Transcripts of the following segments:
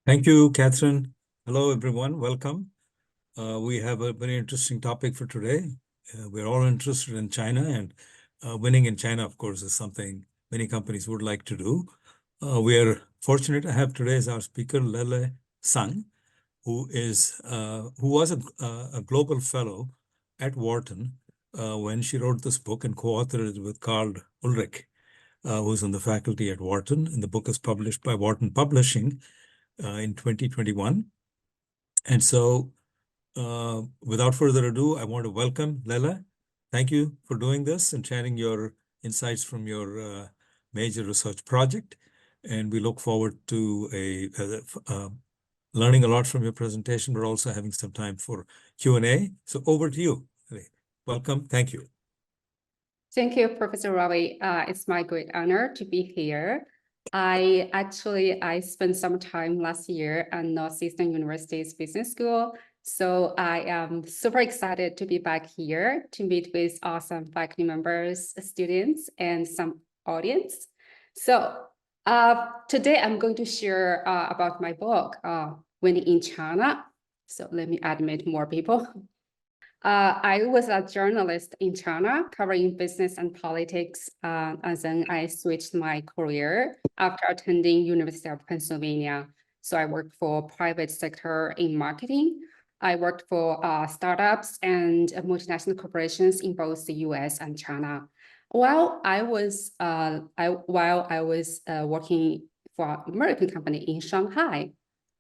Thank you, Catherine. Hello, everyone. Welcome. We have a very interesting topic for today. We're all interested in China, and winning in China, of course, is something many companies would like to do. We are fortunate to have today as our speaker, Lele Sang, who was a global fellow at Wharton when she wrote this book and co-authored it with Carl Ulrich, who's on the faculty at Wharton. And the book is published by Wharton Publishing in 2021. And so without further ado, I want to welcome Lele. Thank you for doing this and sharing your insights from your major research project. And we look forward to learning a lot from your presentation, but also having some time for Q&A. So over to you, Lele. Welcome. Thank you. Thank you, Professor Ravi. It's my great honor to be here. I spent some time last year at Northeastern University's Business School. So I am super excited to be back here to meet with awesome faculty members, students, and some audience. So today I'm going to share about my book, Winning in China. So let me admit more people. I was a journalist in China covering business and politics, and then I switched my career after attending University of Pennsylvania. So I worked for private sector in marketing. I worked for startups and multinational corporations in both the US and China. While I was working for an American company in Shanghai,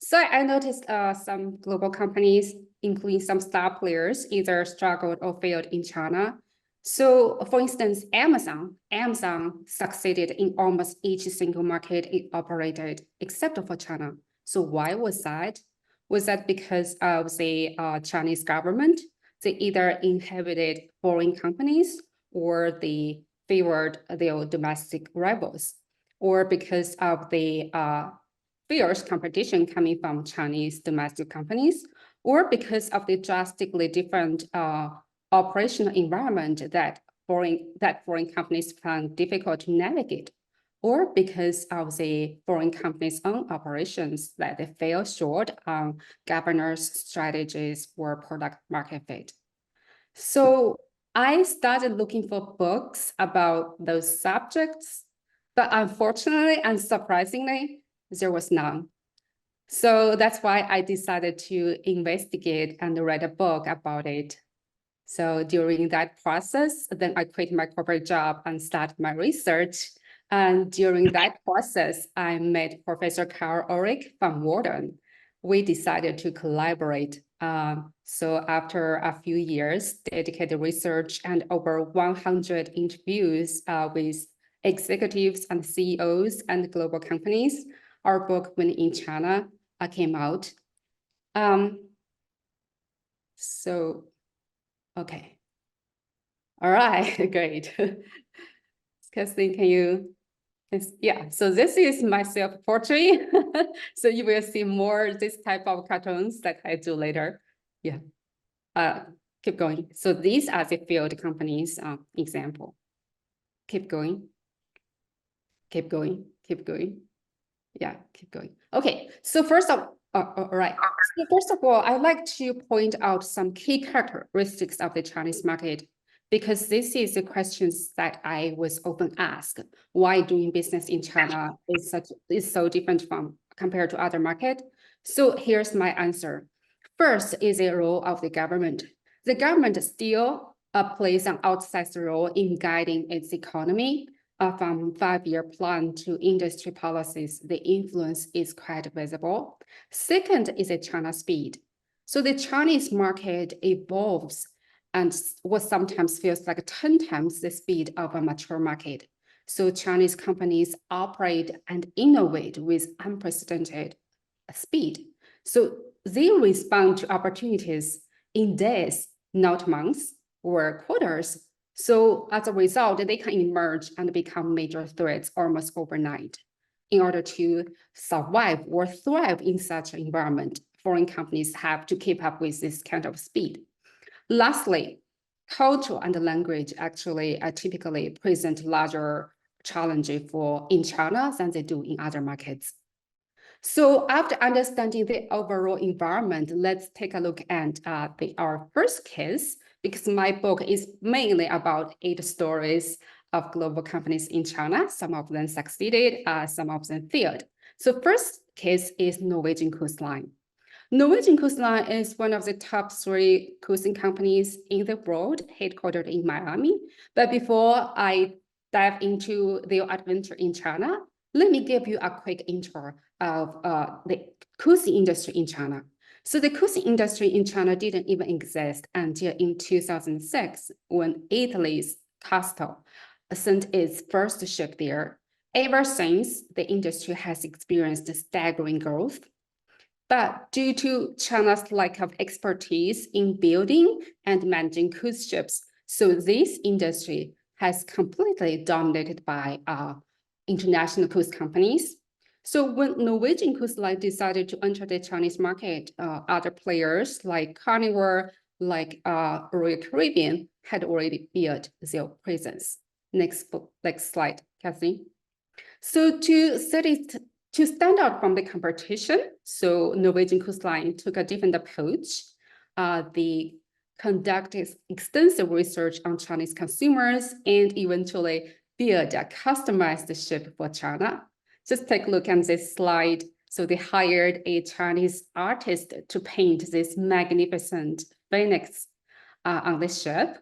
so I noticed some global companies, including some star players, either struggled or failed in China. So for instance, Amazon succeeded in almost each single market it operated, except for China. So why was that? Was that because of the Chinese government? They either inhibited foreign companies or they favored their domestic rivals, or because of the fierce competition coming from Chinese domestic companies, or because of the drastically different operational environment that foreign companies found difficult to navigate, or because of the foreign companies' own operations that they fell short on governance strategies or product market fit. So I started looking for books about those subjects, but unfortunately and surprisingly, there was none. So that's why I decided to investigate and write a book about it. So during that process, then I quit my corporate job and started my research. And during that process, I met Professor Carl Ulrich from Wharton. We decided to collaborate. So after a few years, dedicated research and over 100 interviews with executives and CEOs and global companies, our book, Winning in China, came out. Okay. All right, great. Kathleen, can you? Yeah, so this is my self-portrait. So you will see more this type of cartoons that I do later. Yeah, keep going. So these are the field companies example. Keep going. Keep going. Keep going. Yeah, keep going. Okay, so first of all right. So first of all, I'd like to point out some key characteristics of the Chinese market, because this is the questions that I was often asked. Why doing business in China is so different from compared to other market? So here's my answer. First is the role of the government. The government still plays an outsized role in guiding its economy. From 5-year plan to industry policies, the influence is quite visible. Second is the China speed. So the Chinese market evolves and what sometimes feels like 10 times the speed of a mature market. So Chinese companies operate and innovate with unprecedented speed. So they respond to opportunities in days, not months or quarters. So as a result, they can emerge and become major threats almost overnight. In order to survive or thrive in such an environment, foreign companies have to keep up with this kind of speed. Lastly, culture and language actually typically present larger challenges in China than they do in other markets. So after understanding the overall environment, let's take a look at our first case, because my book is mainly about 8 stories of global companies in China. Some of them succeeded, some of them failed. So first case is Norwegian Cruise Line. Norwegian Cruise Line is one of the top 3 cruising companies in the world, headquartered in Miami. But before I dive into their adventure in China, let me give you a quick intro of the cruising industry in China. So the cruising industry in China didn't even exist until in 2006, when Italy's Castor sent its first ship there. Ever since, the industry has experienced staggering growth. But due to China's lack of expertise in building and managing cruise ships, so this industry has completely dominated by international cruise companies. So when Norwegian Cruise Line decided to enter the Chinese market, other players like Carnival, like Royal Caribbean had already built their presence. Next slide, Kathleen. So to stand out from the competition, so Norwegian Cruise Line took a different approach. They conducted extensive research on Chinese consumers and eventually built a customized ship for China. Just take a look at this slide. So they hired a Chinese artist to paint this magnificent phoenix on the ship,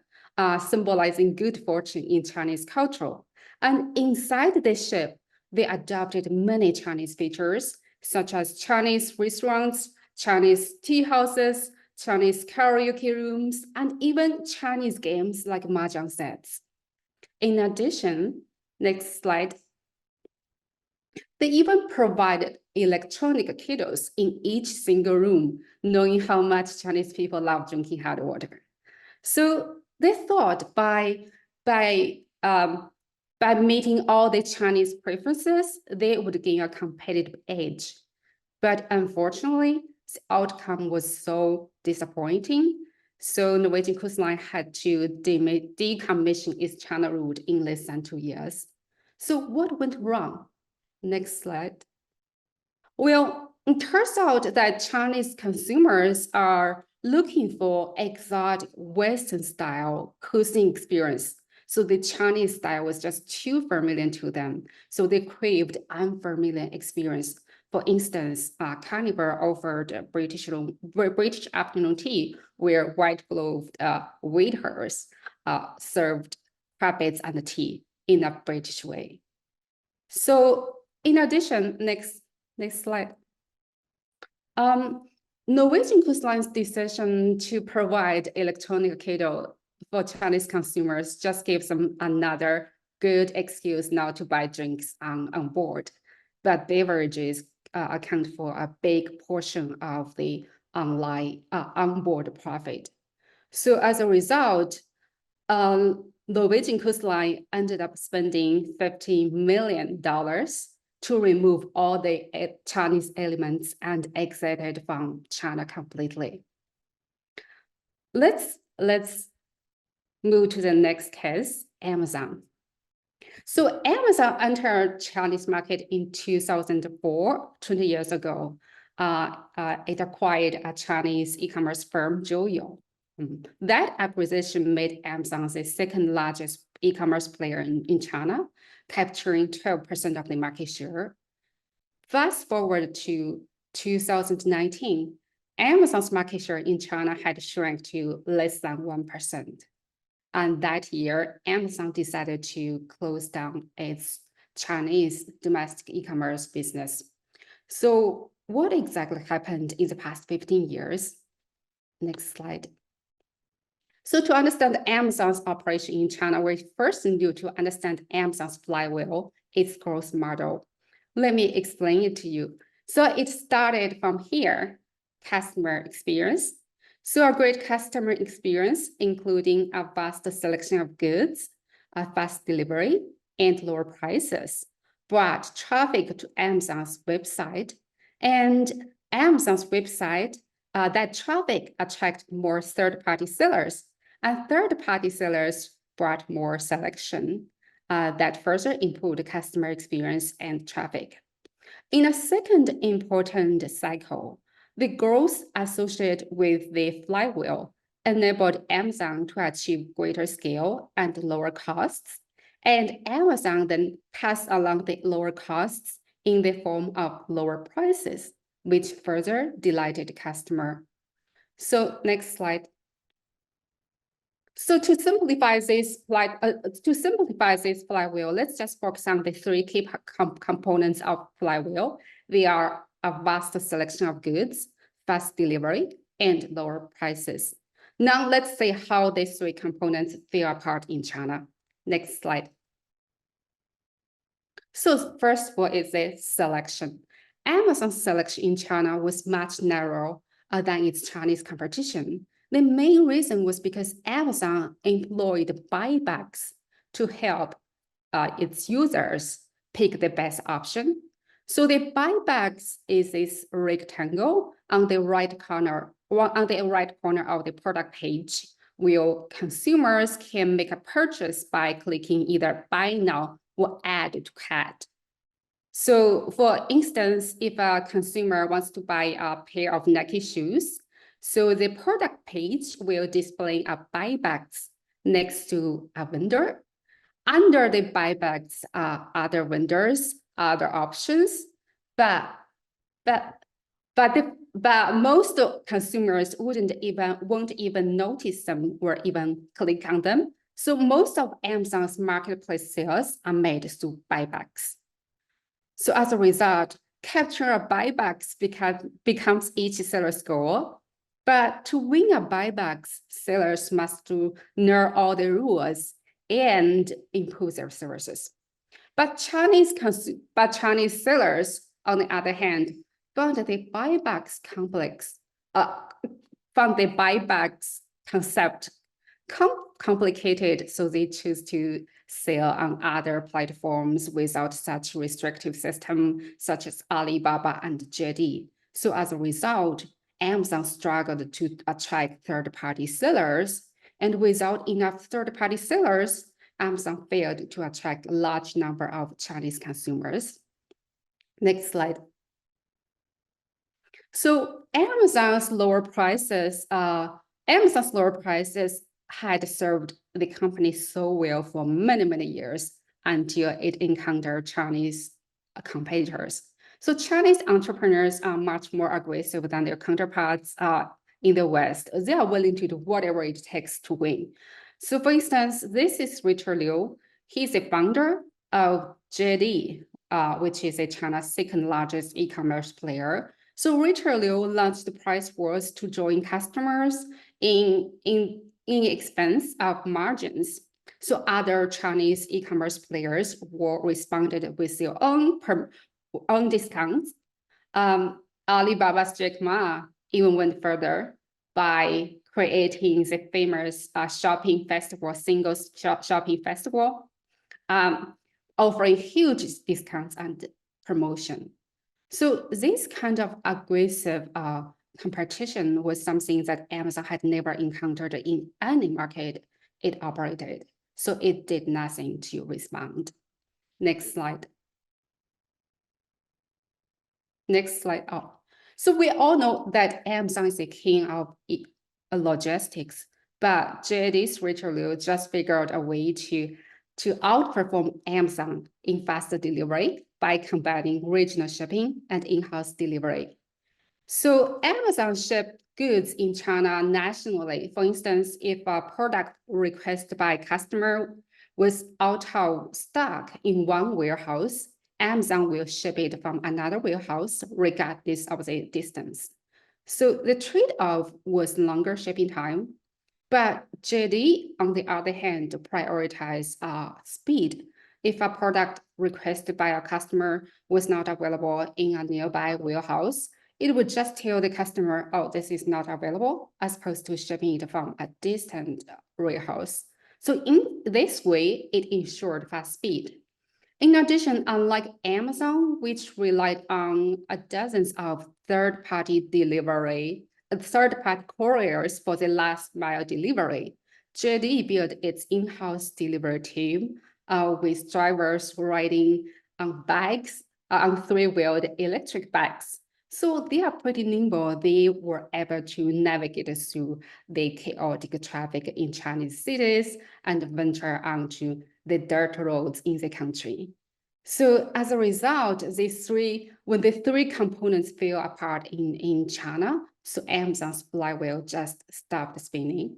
symbolizing good fortune in Chinese culture. And inside the ship, they adopted many Chinese features, such as Chinese restaurants, Chinese tea houses, Chinese karaoke rooms, and even Chinese games like mahjong sets. In addition, next slide, they even provided electronic kettles in each single room, knowing how much Chinese people love drinking hot water. So they thought by meeting all the Chinese preferences, they would gain a competitive edge. But unfortunately, the outcome was so disappointing. So Norwegian Cruise Line had to decommission its China route in less than 2 years. So what went wrong? Next slide. Well, it turns out that Chinese consumers are looking for exotic Western style cruising experience. So the Chinese style was just too familiar to them. So they craved unfamiliar experience. For instance, Carnival offered British afternoon tea, where white-gloved waiters served crumpets and tea in a British way. So in addition, next slide. Norwegian Cruise Line's decision to provide electronic kettle for Chinese consumers just gives them another good excuse now to buy drinks on board. But beverages account for a big portion of the onboard profit. So as a result, Norwegian Cruise Line ended up spending $50 million to remove all the Chinese elements and exited from China completely. Let's move to the next case, Amazon. So Amazon entered Chinese market in 2004, 20 years ago. It acquired a Chinese e-commerce firm, Joyo. That acquisition made Amazon the second largest e-commerce player in China, capturing 12% of the market share. Fast forward to 2019, Amazon's market share in China had shrunk to less than 1%. And that year, Amazon decided to close down its Chinese domestic e-commerce business. So what exactly happened in the past 15 years? Next slide. So to understand Amazon's operation in China, we first need to understand Amazon's flywheel, its growth model. Let me explain it to you. So it started from here, customer experience. So a great customer experience, including a vast selection of goods, a fast delivery, and lower prices, brought traffic to Amazon's website. And Amazon's website, that traffic attracted more third-party sellers. And third-party sellers brought more selection that further improved customer experience and traffic. In a second important cycle, the growth associated with the flywheel enabled Amazon to achieve greater scale and lower costs, and Amazon then passed along the lower costs in the form of lower prices, which further delighted the customer. So next slide. So to simplify this flywheel, let's just focus on the three key components of flywheel. They are a vast selection of goods, fast delivery, and lower prices. Now let's see how these three components fell apart in China. Next slide. So first of all is the selection. Amazon's selection in China was much narrower than its Chinese competition. The main reason was because Amazon employed buybacks to help its users pick the best option. So the buybacks is this rectangle on the right corner of the product page, where consumers can make a purchase by clicking either buy now or add to cart. So for instance, if a consumer wants to buy a pair of Nike shoes, so the product page will display a buybacks next to a vendor. Under the buybacks are other vendors, other options, but most consumers won't even notice them or even click on them. So most of Amazon's marketplace sales are made through buybacks. So as a result, capture a buybacks becomes each seller's goal. But to win a buybacks, sellers must know all the rules and improve their services. But Chinese sellers, on the other hand, found the buybacks concept complicated, so they choose to sell on other platforms without such restrictive system, such as Alibaba and JD. So as a result, Amazon struggled to attract third-party sellers, and without enough third-party sellers, Amazon failed to attract a large number of Chinese consumers. Next slide. So Amazon's lower prices had served the company so well for many, many years until it encountered Chinese competitors. So Chinese entrepreneurs are much more aggressive than their counterparts in the West. They are willing to do whatever it takes to win. So for instance, this is Richard Liu. He's the founder of JD, which is China's second largest e-commerce player. So Richard Liu launched the price wars to join customers in expense of margins. So other Chinese e-commerce players responded with their own discounts. Alibaba's Jack Ma even went further by creating the famous shopping festival, singles shopping festival, offering huge discounts and promotion. So this kind of aggressive competition was something that Amazon had never encountered in any market it operated. So it did nothing to respond. Next slide. Next slide. Oh. So we all know that Amazon is the king of logistics, but JD's Richard Liu just figured out a way to outperform Amazon in faster delivery by combining regional shipping and in-house delivery. So Amazon shipped goods in China nationally. For instance, if a product requested by a customer was out of stock in one warehouse, Amazon will ship it from another warehouse regardless of the distance. So the trade-off was longer shipping time, but JD, on the other hand, prioritized speed. If a product requested by a customer was not available in a nearby warehouse, it would just tell the customer, oh, this is not available, as opposed to shipping it from a distant warehouse. So in this way, it ensured fast speed. In addition, unlike Amazon, which relied on dozens of third-party couriers for the last mile delivery, JD built its in-house delivery team with drivers riding on bikes on three-wheeled electric bikes. So they are pretty nimble. They were able to navigate through the chaotic traffic in Chinese cities and venture onto the dirt roads in the country. So as a result, when the three components fell apart in China, so Amazon's flywheel just stopped spinning.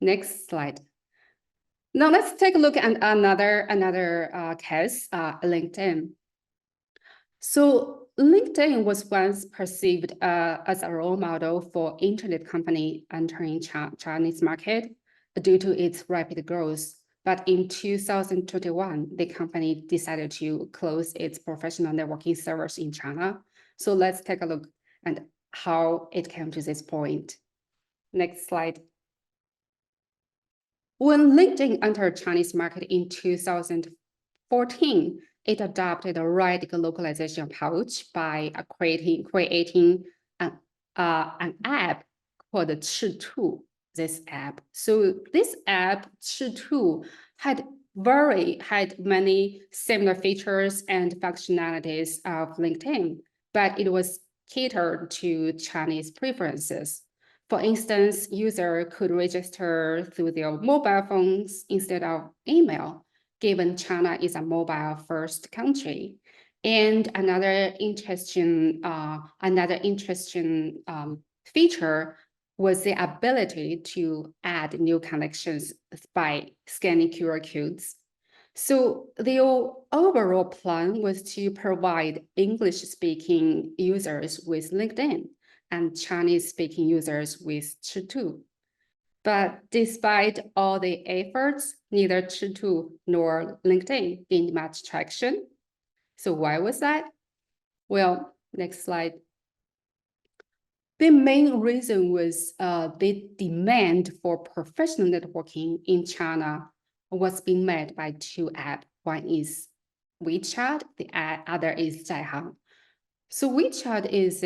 Next slide. Now let's take a look at another case, LinkedIn. So LinkedIn was once perceived as a role model for internet company entering Chinese market due to its rapid growth. But in 2021, the company decided to close its professional networking servers in China. So let's take a look at how it came to this point. Next slide. When LinkedIn entered Chinese market in 2014, it adopted a radical localization approach by creating an app called Chitu. This app. So this app Chitu had many similar features and functionalities of LinkedIn, but it was catered to Chinese preferences. For instance, user could register through their mobile phones instead of email, given China is a mobile-first country. And another interesting feature was the ability to add new connections by scanning QR codes. So the overall plan was to provide English-speaking users with LinkedIn and Chinese-speaking users with Chitu. But despite all the efforts, neither Chitu nor LinkedIn gained much traction. So why was that? Well, next slide. The main reason was the demand for professional networking in China was being met by two apps. One is WeChat, the other is Zhaihang. So WeChat is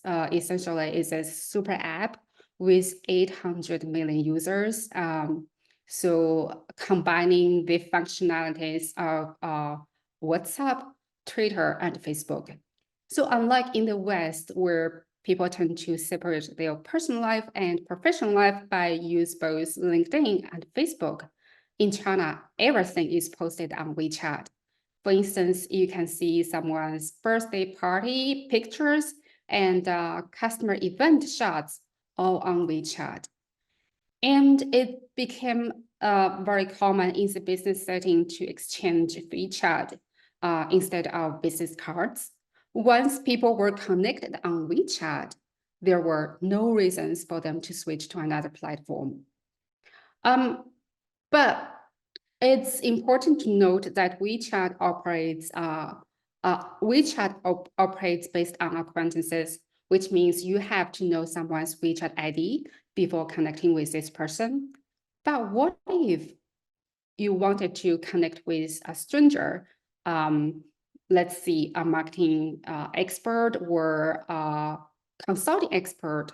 essentially a super app with 800 million users. So combining the functionalities of WhatsApp, Twitter, and Facebook. So unlike in the West, where people tend to separate their personal life and professional life by use both LinkedIn and Facebook, in China, everything is posted on WeChat. For instance, you can see someone's birthday party pictures and customer event shots all on WeChat. And it became very common in the business setting to exchange WeChat instead of business cards. Once people were connected on WeChat, there were no reasons for them to switch to another platform. But it's important to note that WeChat operates based on acquaintances, which means you have to know someone's WeChat ID before connecting with this person. But what if you wanted to connect with a stranger? Let's see, a marketing expert or a consulting expert.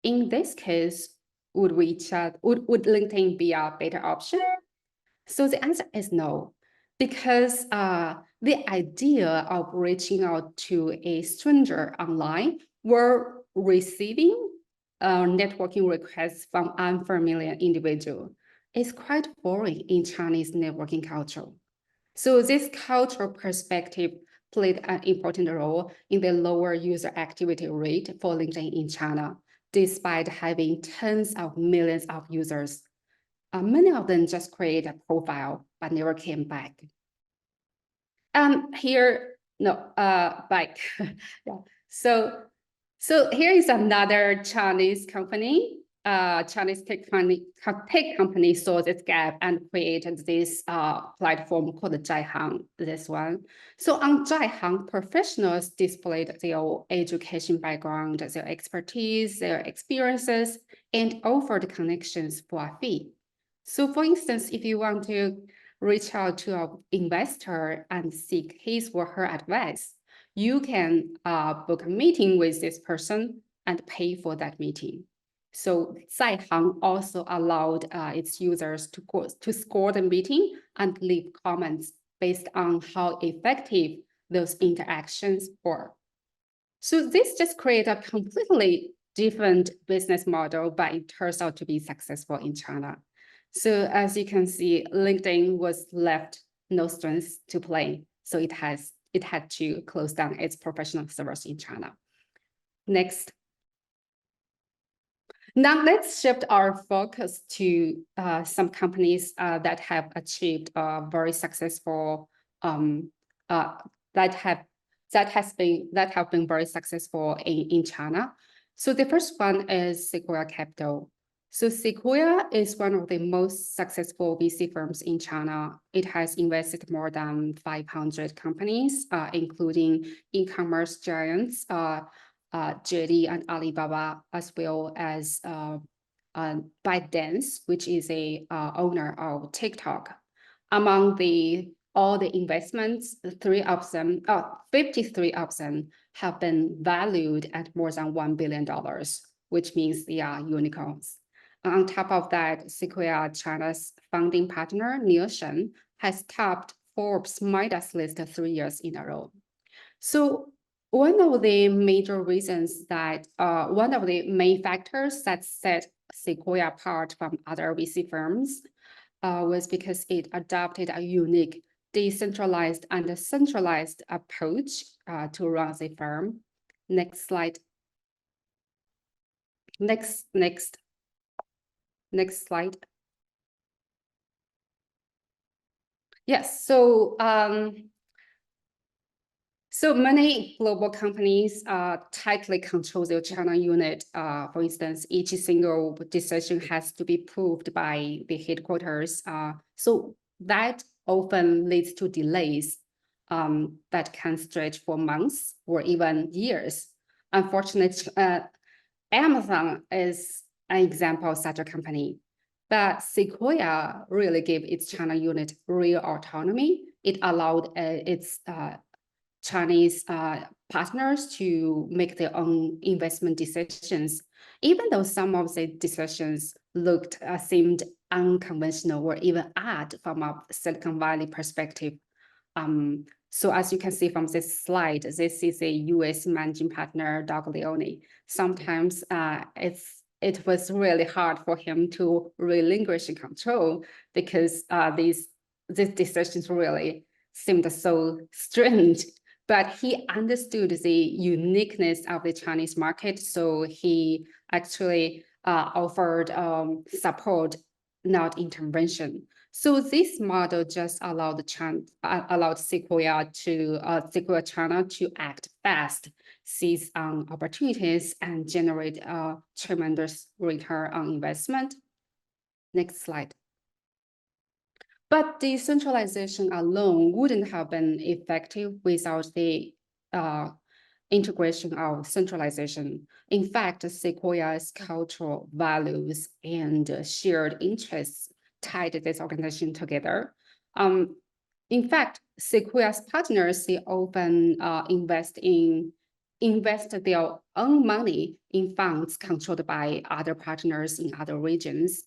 In this case, would LinkedIn be a better option? So the answer is no, because the idea of reaching out to a stranger online or receiving networking requests from unfamiliar individual is quite boring in Chinese networking culture. So this cultural perspective played an important role in the lower user activity rate for LinkedIn in China, despite having tens of millions of users. Many of them just create a profile, but never came back. Back. Yeah. So here is another Chinese company. Chinese tech company saw this gap and created this platform called Zhaihang, this one. So on Zhaihang, professionals displayed their education background, their expertise, their experiences, and offered connections for a fee. So for instance, if you want to reach out to an investor and seek his or her advice, you can book a meeting with this person and pay for that meeting. So Zhaihang also allowed its users to score the meeting and leave comments based on how effective those interactions for. So this just created a completely different business model, but it turns out to be successful in China. So as you can see, LinkedIn was left no strengths to play. So it had to close down its professional servers in China. Next. Now let's shift our focus to some companies that have achieved very successful that have been very successful in China. So the first one is Sequoia Capital. So Sequoia is one of the most successful VC firms in China. It has invested more than 500 companies, including e-commerce giants, JD and Alibaba, as well as ByteDance, which is a owner of TikTok. Among all the investments, 53 of them have been valued at more than $1 billion, which means they are unicorns. On top of that, Sequoia China's founding partner, Neil Shen, has topped Forbes Midas list 3 years in a row. So one of the major reasons that, one of the main factors that set Sequoia apart from other VC firms was because it adopted a unique decentralized and centralized approach to run the firm. Next slide. Next slide. Yes, so many global companies tightly control their China unit. For instance, each single decision has to be approved by the headquarters. So that often leads to delays that can stretch for months or even years. Unfortunately, Amazon is an example of such a company. But Sequoia really gave its China unit real autonomy. It allowed its Chinese partners to make their own investment decisions, even though some of the decisions seemed unconventional or even odd from a Silicon Valley perspective. So as you can see from this slide, this is a US managing partner, Doug Leone. Sometimes it was really hard for him to relinquish control because these decisions really seemed so strange. But he understood the uniqueness of the Chinese market, so he actually offered support, not intervention. So this model just allowed Sequoia China to act fast, seize on opportunities, and generate a tremendous return on investment. Next slide. But decentralization alone wouldn't have been effective without the integration of centralization. In fact, Sequoia's cultural values and shared interests tied this organization together. In fact, Sequoia's partners, they often invest their own money in funds controlled by other partners in other regions.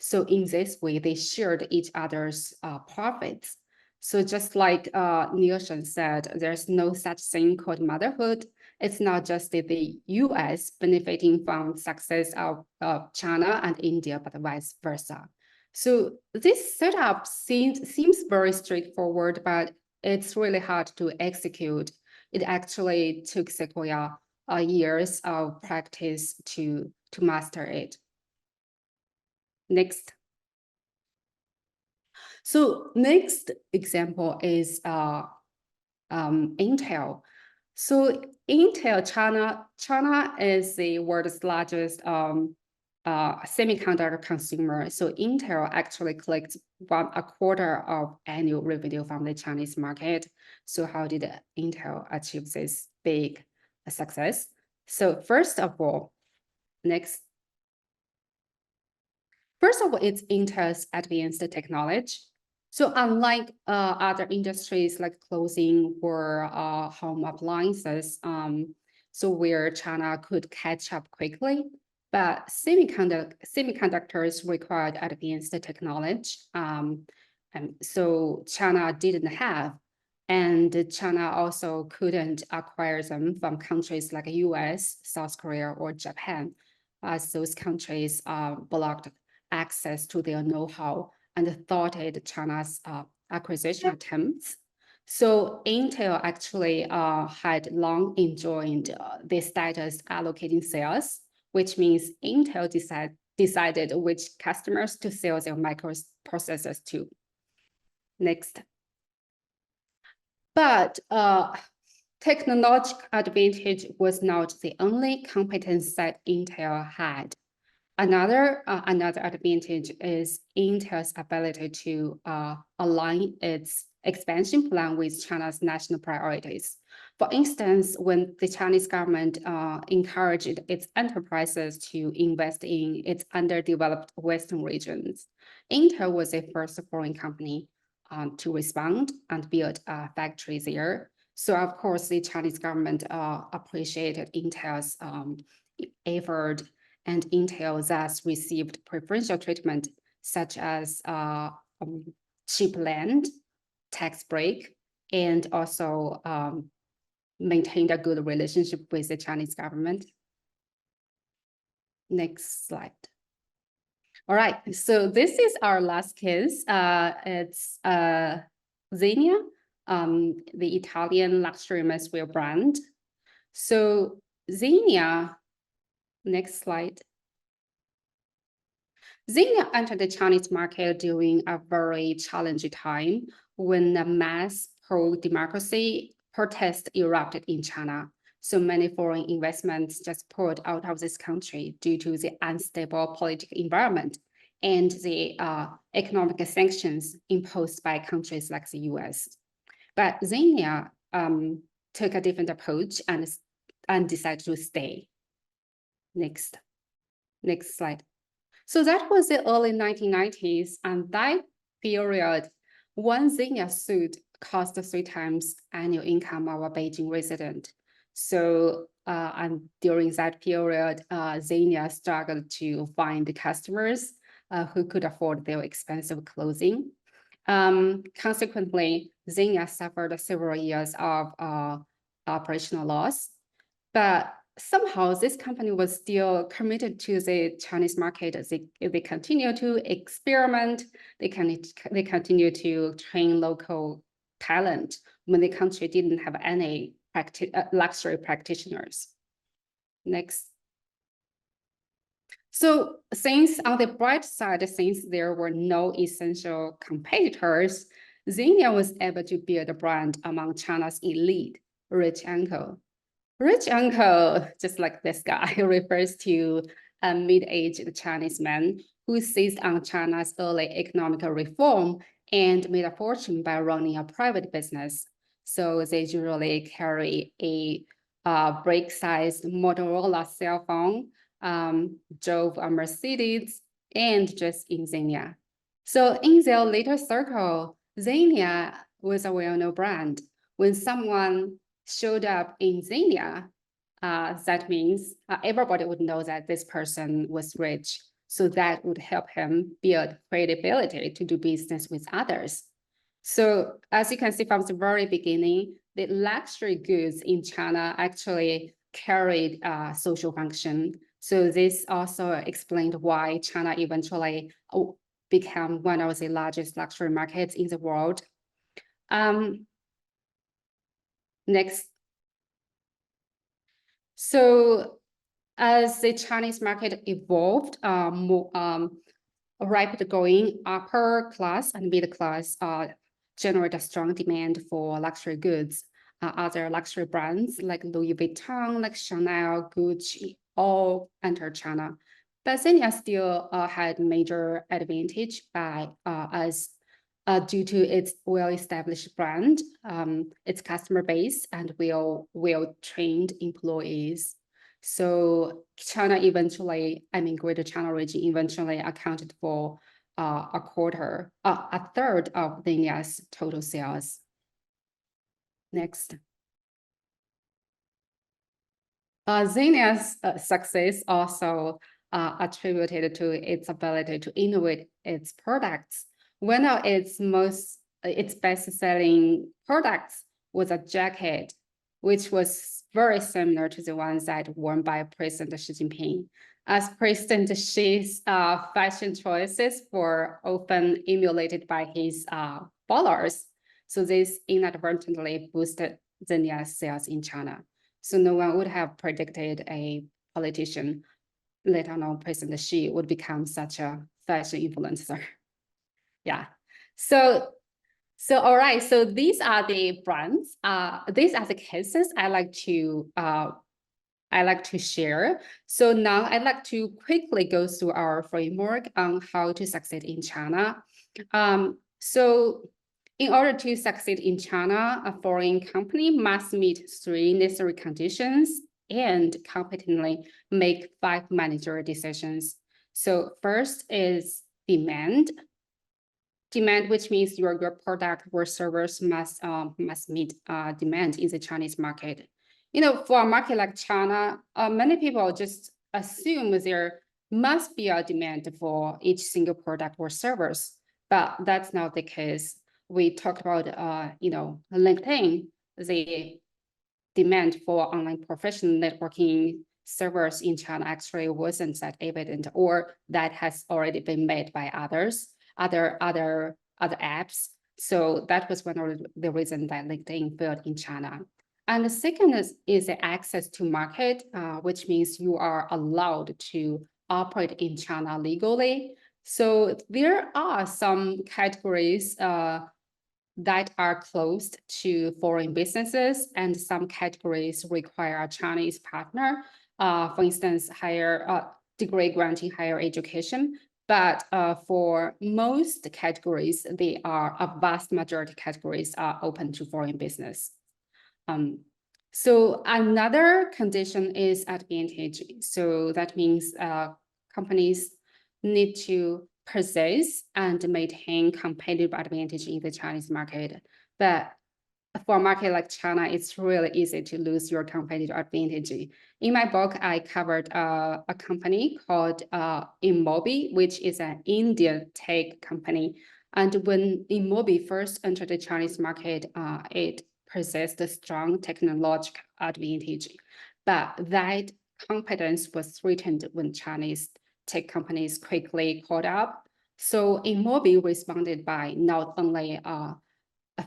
So in this way, they shared each other's profits. So just like Nielsen said, there's no such thing called motherhood. It's not just the US benefiting from success of China and India, but vice versa. So this setup seems very straightforward, but it's really hard to execute. It actually took Sequoia years of practice to master it. Next. So next example is Intel. So Intel, China is the world's largest semiconductor consumer. So Intel actually collects a quarter of annual revenue from the Chinese market. So how did Intel achieve this big success? So first of all, it's Intel's advanced technology. So unlike other industries like clothing or home appliances, so where China could catch up quickly, but semiconductors required advanced technology. And so China didn't have. And China also couldn't acquire them from countries like US, South Korea, or Japan, as those countries blocked access to their know-how and thwarted China's acquisition attempts. So Intel actually had long enjoyed the status allocating sales, which means Intel decided which customers to sell their microprocessors to. Next. But technological advantage was not the only competence that Intel had. Another advantage is Intel's ability to align its expansion plan with China's national priorities. For instance, when the Chinese government encouraged its enterprises to invest in its underdeveloped Western regions, Intel was the first foreign company to respond and build a factory there. So of course, the Chinese government appreciated Intel's effort, and Intel thus received preferential treatment such as cheap land, tax break, and also maintained a good relationship with the Chinese government. Next slide. All right, so this is our last case. It's Zegna, the Italian luxury menswear brand. So Zegna, next slide. Zegna entered the Chinese market during a very challenging time when the mass pro-democracy protest erupted in China. So many foreign investments just poured out of this country due to the unstable political environment and the economic sanctions imposed by countries like the US. But Zegna took a different approach and decided to stay. Next slide. So that was the early 1990s, and that period, one Zegna suit cost 3 times annual income of a Beijing resident. So, and during that period, Zegna struggled to find customers who could afford their expensive clothing. Consequently, Zegna suffered several years of operational loss, but somehow this company was still committed to the Chinese market. They continue to experiment. They continue to train local talent when the country didn't have any luxury practitioners. Next. So since on the bright side, since there were no essential competitors, Zegna was able to build a brand among China's elite, rich uncle. Rich uncle, just like this guy, refers to a mid-aged Chinese man who seized on China's early economic reform and made a fortune by running a private business. So they usually carry a brick-sized Motorola cell phone, drove a Mercedes, and dressed in Zegna. So in their later circle, Zegna was a well-known brand. When someone showed up in Zegna, that means everybody would know that this person was rich. So that would help him build credibility to do business with others. So as you can see from the very beginning, the luxury goods in China actually carried social function. So this also explained why China eventually became one of the largest luxury markets in the world. Next. So as the Chinese market evolved, rapid growing upper class and middle class generate a strong demand for luxury goods. Other luxury brands like Louis Vuitton, like Chanel, Gucci, all entered China. But Zegna still had major advantage due to its well-established brand, its customer base, and well-trained employees. So China eventually, Greater China region eventually accounted for a third of Zegna's total sales. Next. Zegna's success also attributed to its ability to innovate its products. One of its most its best-selling products was a jacket, which was very similar to the ones that worn by President Xi Jinping. As President Xi's fashion choices were often emulated by his followers. So this inadvertently boosted Zegna's sales in China. So no one would have predicted a politician, let alone President Xi, would become such a fashion influencer. Yeah. So all right. So these are the brands. These are the cases I like to share. So now I'd like to quickly go through our framework on how to succeed in China. So in order to succeed in China, a foreign company must meet 3 necessary conditions and competently make 5 managerial decisions. So first is demand. Demand, which means your product or service must meet demand in the Chinese market. You know, for a market like China, many people just assume there must be a demand for each single product or service, but that's not the case. We talked about, LinkedIn, the demand for online professional networking servers in China actually wasn't that evident, or that has already been made by other apps. So that was one of the reasons that LinkedIn failed in China. And the second is the access to market, which means you are allowed to operate in China legally. So there are some categories that are closed to foreign businesses, and some categories require a Chinese partner. For instance, higher degree granting higher education. But for most categories, a vast majority of categories are open to foreign business. So another condition is advantage. So that means companies need to possess and maintain competitive advantage in the Chinese market. But for a market like China, it's really easy to lose your competitive advantage. In my book, I covered a company called Inmobi, which is an Indian tech company. And when Inmobi first entered the Chinese market, it possessed a strong technological advantage. But that competence was threatened when Chinese tech companies quickly caught up. So Inmobi responded by not only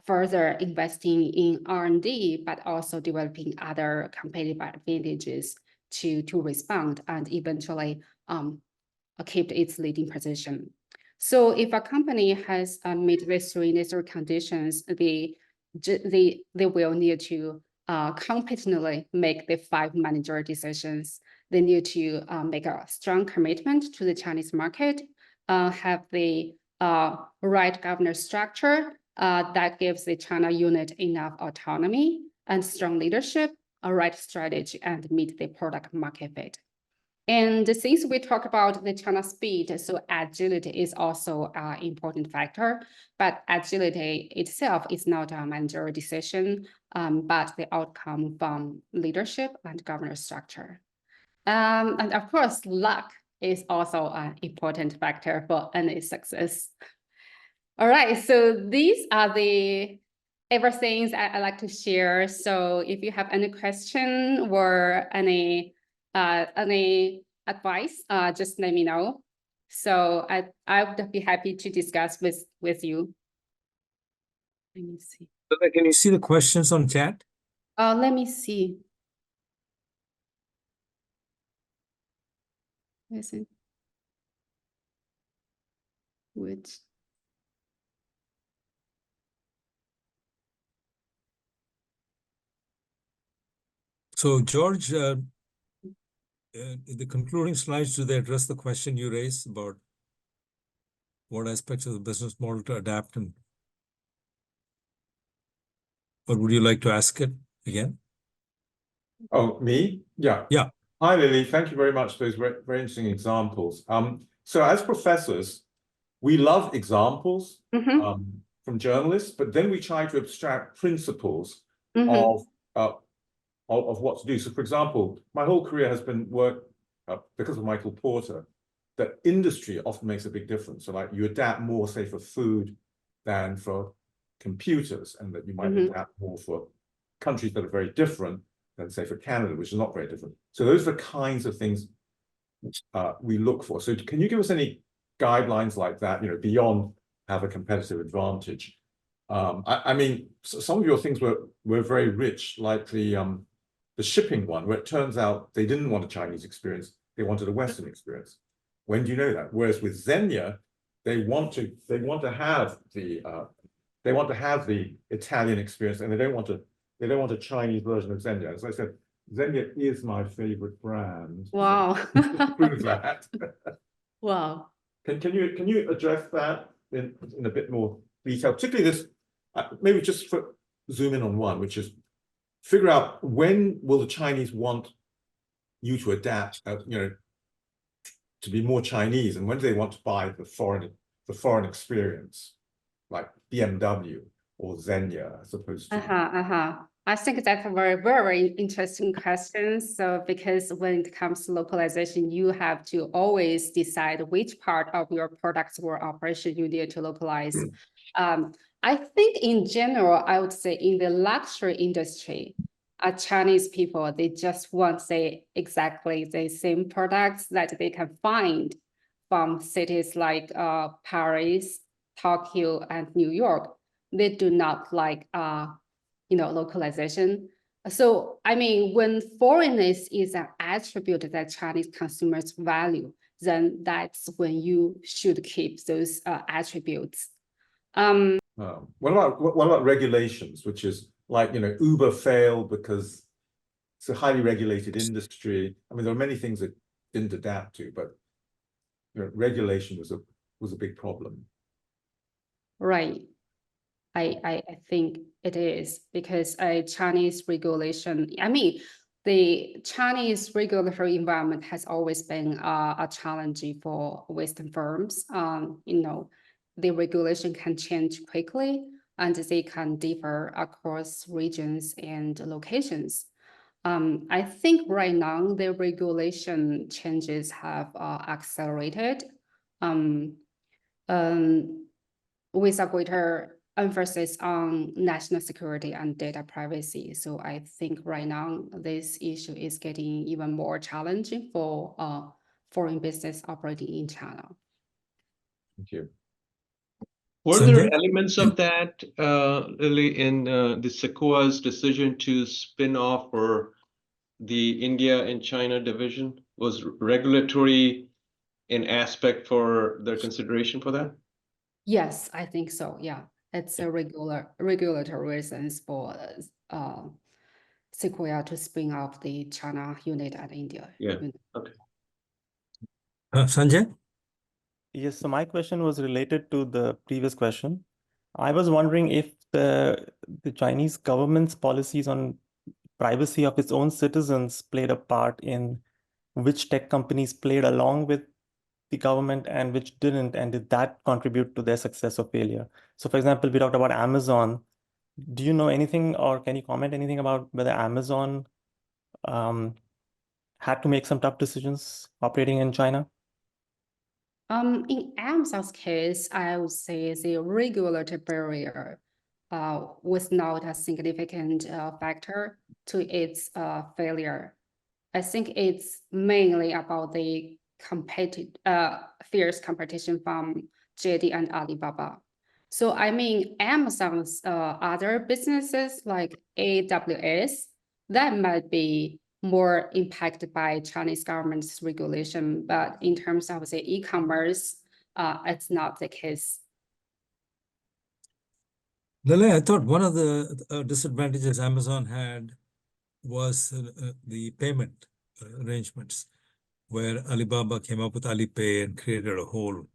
further investing in R&D, but also developing other competitive advantages to respond and eventually keep its leading position. So if a company has met these 3 necessary conditions, they will need to competently make the 5 managerial decisions. They need to make a strong commitment to the Chinese market, have the right governance structure that gives the China unit enough autonomy and strong leadership, a right strategy, and meet the product market fit. And since we talk about the China speed, so agility is also an important factor, but agility itself is not a managerial decision, but the outcome from leadership and governance structure. And of course, luck is also an important factor for any success. All right, so these are the everything I like to share. So if you have any question or any advice, just let me know. So I would be happy to discuss with you. Let me see. Can you see the questions on chat? Let me see. Listen. Which? So George, the concluding slides, do they address the question you raised about what aspects of the business model to adapt, and or would you like to ask it again? Oh, me? Yeah. Yeah. Hi, Lele. Thank you very much for those very interesting examples. So as professors, we love examples from journalists, but then we try to abstract principles of what to do. So, for example, my whole career has been work because of Michael Porter, that industry often makes a big difference. So, like, you adapt more, say, for food than for computers, and that you might adapt more for countries that are very different than, say, for Canada, which is not very different. So those are the kinds of things we look for. So can you give us any guidelines like that, beyond have a competitive advantage? I mean, some of your things were very rich, like the shipping one, where it turns out they didn't want a Chinese experience, they wanted a Western experience. When do you know that? Whereas with Zegna, they want to have the Italian experience, and they don't want a Chinese version of Zegna. As I said, Zegna is my favorite brand. Wow. So prove that. Wow. Can you address that in a bit more detail, particularly this? Maybe just zoom in on one, which is figure out when will the Chinese want you to adapt, to be more Chinese, and when do they want to buy the foreign experience, like BMW or Zegna, as opposed to. I think that's a very, very interesting question. So because when it comes to localization, you have to always decide which part of your products or operation you need to localize. I think in general, I would say in the luxury industry, Chinese people, they just want, say, exactly the same products that they can find from cities like Paris, Tokyo, and New York. They do not like localization. So, I mean, when foreignness is an attribute that Chinese consumers value, then that's when you should keep those attributes. What about regulations, which is like, Uber failed because it's a highly regulated industry. I mean, there are many things that didn't adapt to, but regulation was a big problem. Right. I think it is because a Chinese regulation, I mean, the Chinese regulatory environment has always been a challenge for Western firms. The regulation can change quickly and they can differ across regions and locations. I think right now the regulation changes have accelerated with a greater emphasis on national security and data privacy. So I think right now this issue is getting even more challenging for foreign business operating in China. Thank you. Were there elements of that, Lele, in the Sequoia's decision to spin off or the India and China division? Was regulatory an aspect for their consideration for that? Yes, I think so. Yeah, it's a regulatory reasons for Sequoia to spin off the China unit and India. Yeah. Unit. Okay. Sanjay? Yes, so my question was related to the previous question. I was wondering if the Chinese government's policies on privacy of its own citizens played a part in which tech companies played along with the government and which didn't, and did that contribute to their success or failure? So for example, we talked about Amazon. Do you know anything, or can you comment anything about whether Amazon had to make some tough decisions operating in China? In Amazon's case, I would say the regulatory barrier was not a significant factor to its failure. I think it's mainly about the fierce competition from JD and Alibaba. So I mean, Amazon's other businesses like AWS, that might be more impacted by Chinese government's regulation, but in terms of, say, e-commerce, it's not the case. Lele, I thought one of the disadvantages Amazon had was the payment arrangements, where Alibaba came up with Alipay and created a whole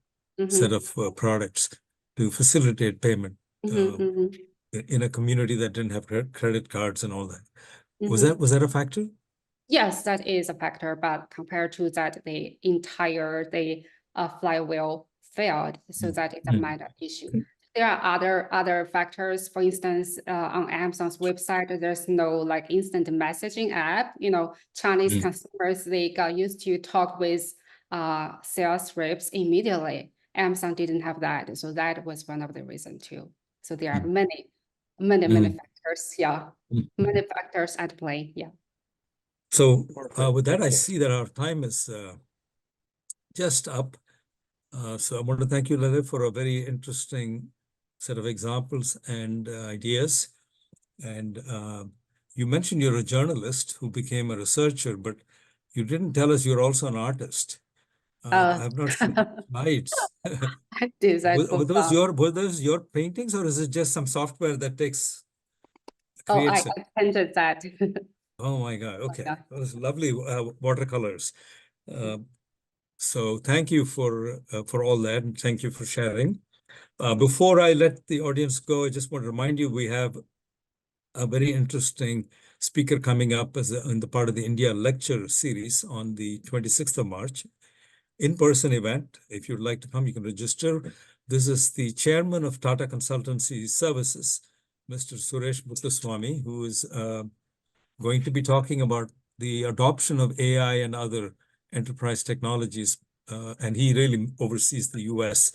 set of products to facilitate payment in a community that didn't have credit cards and all that. Was that a factor? Yes, that is a factor, but compared to that, the entire flywheel failed, so that is a minor issue. There are other factors. For instance, on Amazon's website, there's no like instant messaging app. Chinese consumers, they got used to talk with sales reps immediately. Amazon didn't have that, so that was one of the reasons too. So there are many factors. Yeah, Mm. many factors at play. Yeah. So Perfect. with that, I Thank you. see that our time is just up. So I want to thank you, Lele, for a very interesting set of examples and ideas. And you mentioned you're a journalist who became a researcher, but you didn't tell us you're also an artist. I've not seen slides. I do that for fun. Were those your paintings, or is it just some software that Oh, creates it? I painted that. Oh my God! Okay, yeah. those lovely watercolors. So thank you for all that, and thank you for sharing. Before I let the audience go, I just want to remind you we have a very interesting speaker coming up in the part of the India lecture series on the 26th of March. In-person event. If you'd like to come, you can register. This is the chairman of Tata Consultancy Services, Mr. Suresh Muthuswamy, who is going to be talking about the adoption of AI and other enterprise technologies. And he really oversees the US,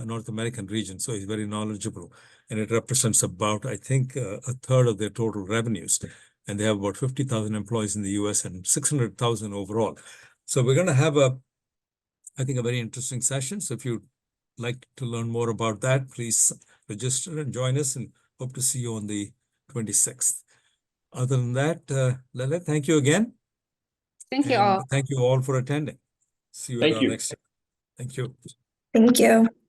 North American region, so he's very knowledgeable. And it represents about, I think, a third of their total revenues. And they have about 50,000 employees in the US and 600,000 overall. So we're going to have I think, a very interesting session. So if you'd like to learn more about that, please register and join us, and hope to see you on the 26th. Other than that, Lele, thank you again. Thank you And all. thank you all for attending. See you at Thank our you. next. Thank you. Thank you.